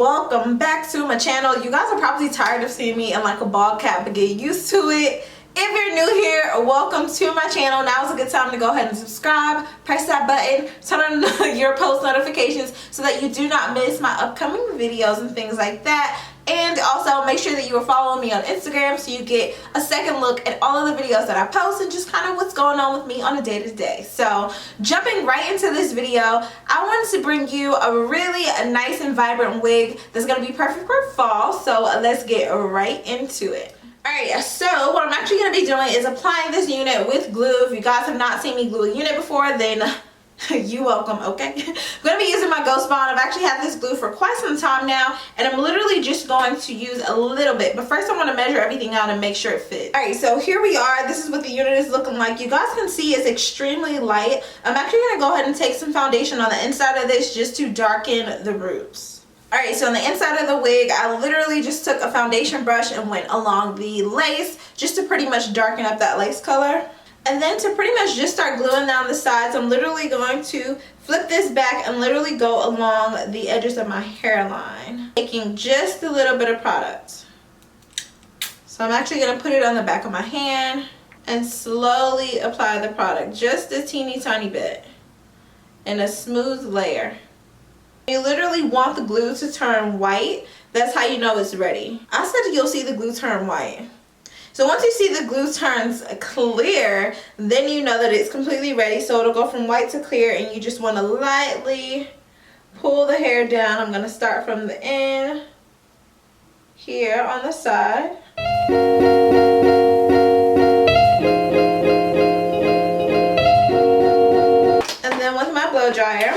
welcome back to my channel. You guys are probably tired of seeing me in like a bald cap, but get used to it. If you're new here, welcome to my channel. Now is a good time to go ahead and subscribe, press that button, turn on your post notifications so that you do not miss my upcoming videos and things like that. And also make sure that you are following me on Instagram so you get a second look at all of the videos that I post and just kind of what's going on with me on a day-to-day. So jumping right into this video, I wanted to bring you a really nice and vibrant wig that's going to be perfect for fall. So let's get right into it. Alright, so what I'm actually going to be doing is applying this unit with glue. If you guys have not seen me glue a unit before, then you're welcome, okay? I'm going to be using my Ghost Bond. I've actually had this glue for quite some time now, and I'm literally just going to use a little bit. But first I want to measure everything out and make sure it fits. Alright, so here we are. This is what the unit is looking like. You guys can see it's extremely light. I'm actually going to go ahead and take some foundation on the inside of this just to darken the roots. Alright, so on the inside of the wig, I literally just took a foundation brush and went along the lace just to pretty much darken up that lace color. And then to pretty much just start gluing down the sides, I'm literally going to flip this back and literally go along the edges of my hairline, taking just a little bit of product. So I'm actually going to put it on the back of my hand and slowly apply the product, just a teeny tiny bit, in a smooth layer. You literally want the glue to turn white. That's how you know it's ready. I said you'll see the glue turn white. So once you see the glue turns clear, then you know that it's completely ready. So it'll go from white to clear, and you just want to lightly pull the hair down. I'm going to start from the end here on the side. And then with my blow dryer,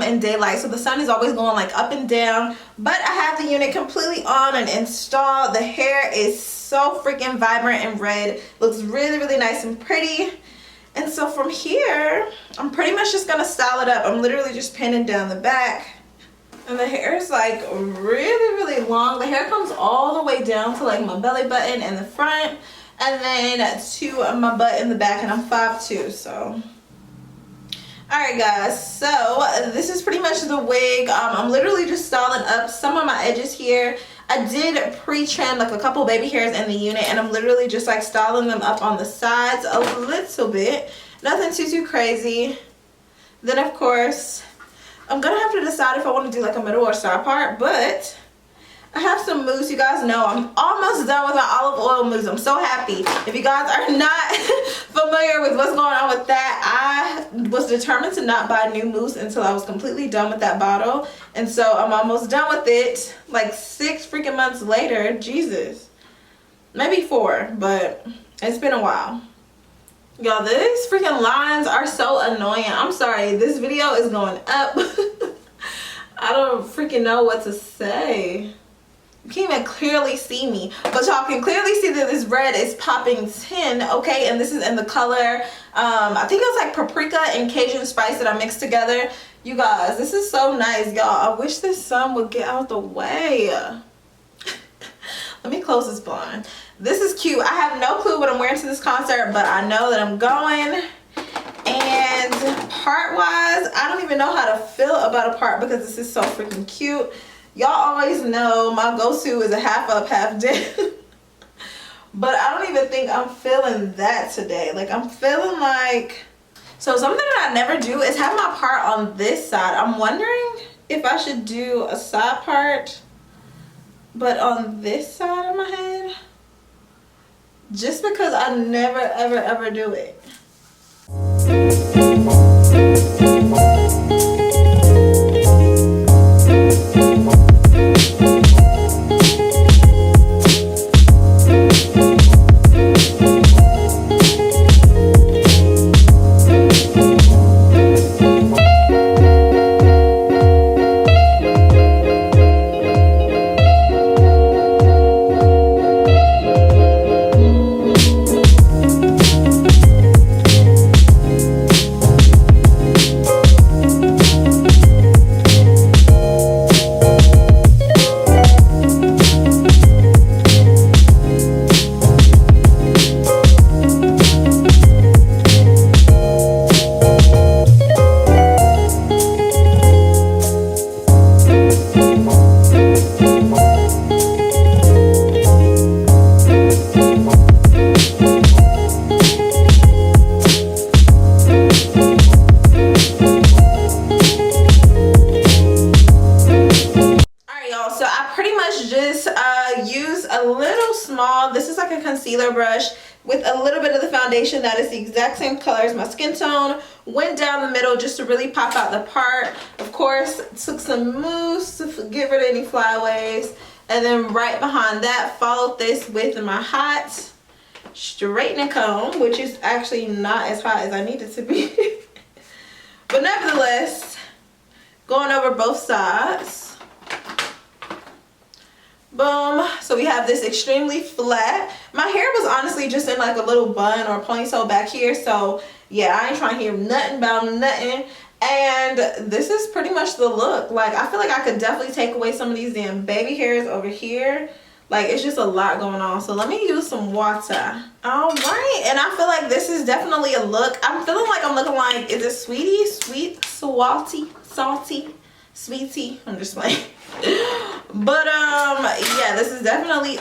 in daylight, so the sun is always going like up and down, but I have the unit completely on and installed. The hair is so freaking vibrant and red, looks really nice and pretty. And so from here I'm pretty much just gonna style it up. I'm literally just pinning down the back, and the hair is like really long. The hair comes all the way down to like my belly button in the front, and then to my butt in the back, and I'm 5'2", so alright guys, so this is pretty much the wig. I'm literally just styling up some of my edges here. I did pre-trim like a couple baby hairs in the unit, and I'm literally just like styling them up on the sides a little bit. Nothing too crazy. Then of course, I'm gonna have to decide if I want to do like a middle or side part, but I have some mousse. You guys know I'm almost done with my olive oil mousse. I'm so happy. If you guys are not familiar with what's going on with that, I was determined to not buy new mousse until I was completely done with that bottle. And so I'm almost done with it, like 6 freaking months later. Jesus. Maybe 4, but it's been a while. Y'all, these freaking lines are so annoying. I'm sorry. This video is going up. I don't freaking know what to say. You can't even clearly see me, but y'all can clearly see that this red is popping 10, okay? And this is in the color, I think it was like paprika and Cajun spice that I mixed together. You guys, this is so nice, y'all. I wish this sun would get out the way. Let me close this blind. This is cute. I have no clue what I'm wearing to this concert, but I know that I'm going. And part-wise, I don't even know how to feel about a part because this is so freaking cute. Y'all always know my go-to is a half up, half down. But I don't even think I'm feeling that today. Like, I'm feeling like... So something that I never do is have my part on this side. I'm wondering if I should do a side part, but on this side of my head. Just because I never, ever do it. little small. This is like a concealer brush with a little bit of the foundation that is the exact same color as my skin tone. Went down the middle just to really pop out the part. Of course, took some mousse to get rid of any flyaways. And then right behind that, followed this with my hot straightening comb, which is actually not as hot as I need it to be. But nevertheless, going over both sides. Boom. So we have this extremely flat. My hair was honestly just in like a little bun or ponytail back here. So yeah, I ain't trying to hear nothing about nothing. And this is pretty much the look. Like, I feel like I could definitely take away some of these damn baby hairs over here. Like, it's just a lot going on. So let me use some water. All right. And I feel like this is definitely a look. I'm feeling like I'm looking like, is it sweetie? Sweet, salty, salty, sweetie. I'm just playing. But, yeah, this was definitely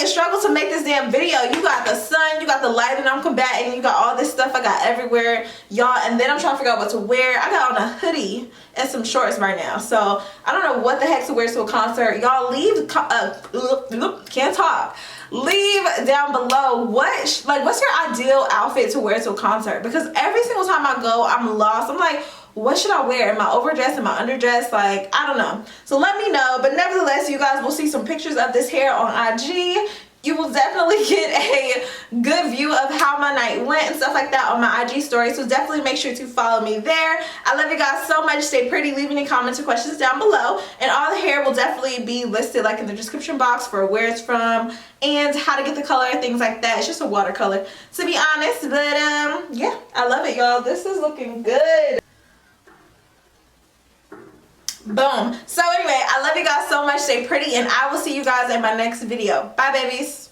a struggle to make this damn video. You got the sun, you got the lighting I'm combating, you got all this stuff I got everywhere, y'all, and then I'm trying to figure out what to wear. I got on a hoodie and some shorts right now, so I don't know what the heck to wear to a concert. Y'all leave, can't talk. Leave down below what's your ideal outfit to wear to a concert, because every single time I go, I'm lost. I'm like, what should I wear? Am I overdressed? Am I underdressed? Like, I don't know. So let me know. But nevertheless, you guys will see some pictures of this hair on IG. You will definitely get a good view of how my night went and stuff like that on my IG story. So definitely make sure to follow me there. I love you guys so much. Stay pretty. Leave any comments or questions down below. And all the hair will definitely be listed like in the description box for where it's from and how to get the color, things like that. It's just a watercolor, to be honest. But yeah, I love it, y'all. This is looking good. Boom. So anyway, I love you guys so much. Stay pretty, and I will see you guys in my next video. Bye, babies.